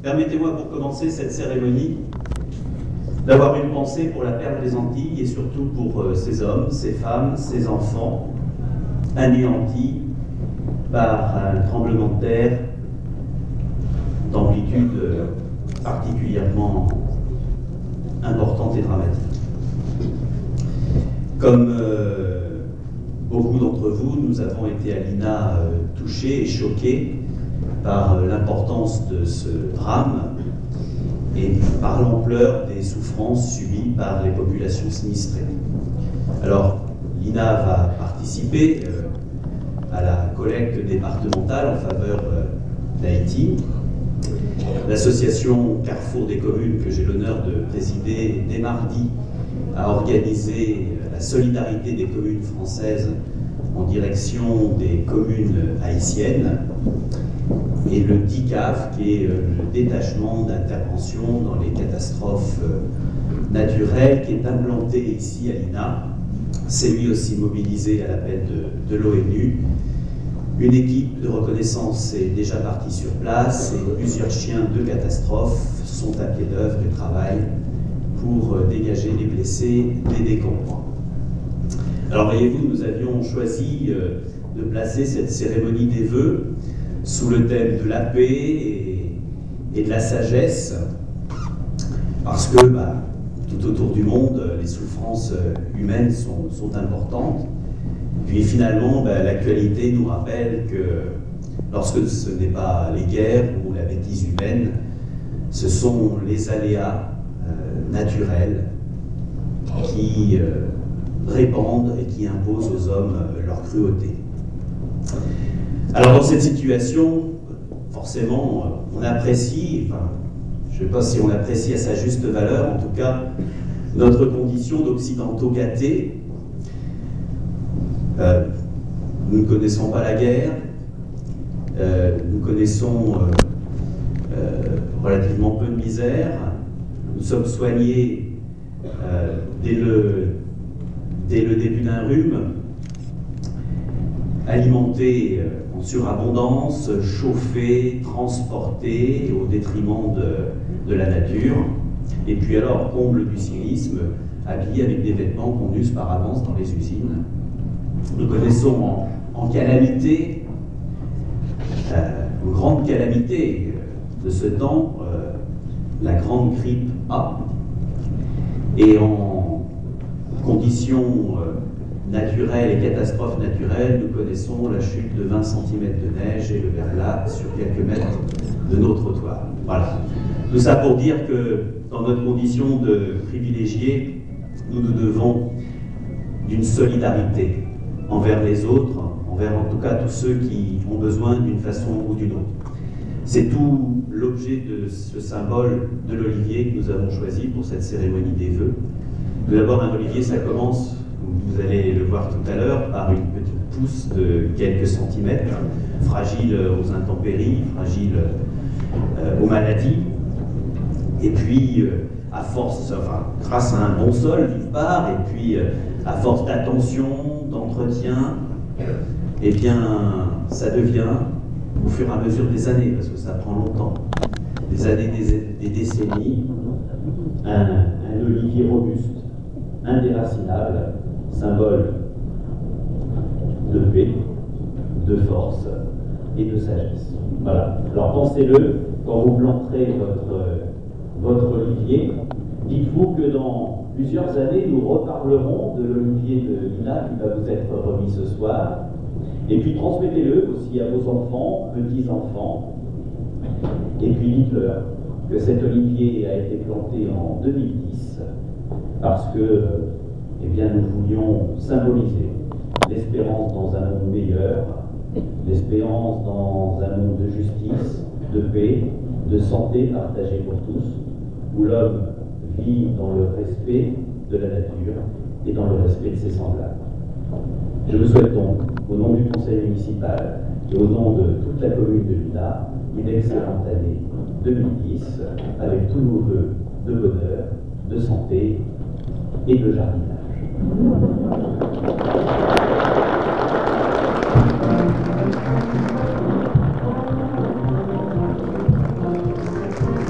Permettez-moi pour commencer cette cérémonie d'avoir une pensée pour la perle des Antilles et surtout pour ces hommes, ces femmes, ces enfants anéantis par un tremblement de terre d'amplitude particulièrement importante et dramatique. Comme beaucoup d'entre vous, nous avons été à l'INA touchés et choqués par l'importance de ce drame et par l'ampleur des souffrances subies par les populations sinistrées. Alors, l'INA va participer à la collecte départementale en faveur d'Haïti. L'association Carrefour des communes, que j'ai l'honneur de présider dès mardi, a organisé la solidarité des communes françaises en direction des communes haïtiennes, et le DICAF, qui est le détachement d'intervention dans les catastrophes naturelles, qui est implanté ici à l'INA, s'est lui aussi mobilisé à l'appel de l'ONU. Une équipe de reconnaissance est déjà partie sur place et plusieurs chiens de catastrophe sont à pied d'œuvre et travaillent pour dégager les blessés des décombres. Alors voyez-vous, nous avions choisi de placer cette cérémonie des vœux sous le thème de la paix et de la sagesse, parce que tout autour du monde, les souffrances humaines sont importantes. Puis finalement, l'actualité nous rappelle que lorsque ce n'est pas les guerres ou la bêtise humaine, ce sont les aléas naturels qui répandent et qui imposent aux hommes leur cruauté. Alors dans cette situation, forcément, on apprécie, je ne sais pas si on apprécie à sa juste valeur, en tout cas, notre condition d'occidentaux gâtés. Nous ne connaissons pas la guerre, nous connaissons relativement peu de misère, nous sommes soignés dès le début d'un rhume, alimentés en surabondance, chauffés, transportés au détriment de la nature, et puis alors, comble du cynisme, habillés avec des vêtements qu'on use par avance dans les usines. Nous connaissons en calamité, une grande calamité de ce temps, la grande grippe A, et en conditions naturelles et catastrophes naturelles, nous connaissons la chute de 20 cm de neige et le verglas sur quelques mètres de nos trottoirs. Voilà. Tout ça pour dire que dans notre condition de privilégiés, nous nous devons d'une solidarité envers les autres, envers en tout cas tous ceux qui ont besoin d'une façon ou d'une autre. C'est tout l'objet de ce symbole de l'olivier que nous avons choisi pour cette cérémonie des vœux. Tout d'abord, un olivier, ça commence, vous allez le voir tout à l'heure, par une petite pousse de quelques centimètres, fragile aux intempéries, fragile aux maladies. Et puis, à force, grâce à un bon sol, d'une part, et puis à force d'attention, d'entretien, eh bien, ça devient, au fur et à mesure des années, parce que ça prend longtemps, des années, des décennies, un olivier robuste, indéracinable, symbole de paix, de force et de sagesse. Voilà. Alors pensez-le, quand vous planterez votre olivier, dites-vous que dans plusieurs années, nous reparlerons de l'olivier de l'INA qui va vous être remis ce soir. Et puis transmettez-le aussi à vos enfants, petits-enfants. Et puis dites-leur que cet olivier a été planté en 2010 parce que nous voulions symboliser l'espérance dans un monde meilleur, l'espérance dans un monde de justice, de paix, de santé partagée pour tous, où l'homme vit dans le respect de la nature et dans le respect de ses semblables. Je vous souhaite donc, au nom du conseil municipal et au nom de toute la commune de l'INA, une excellente année 2010, avec tous nos vœux de bonheur, de santé et de jardinage.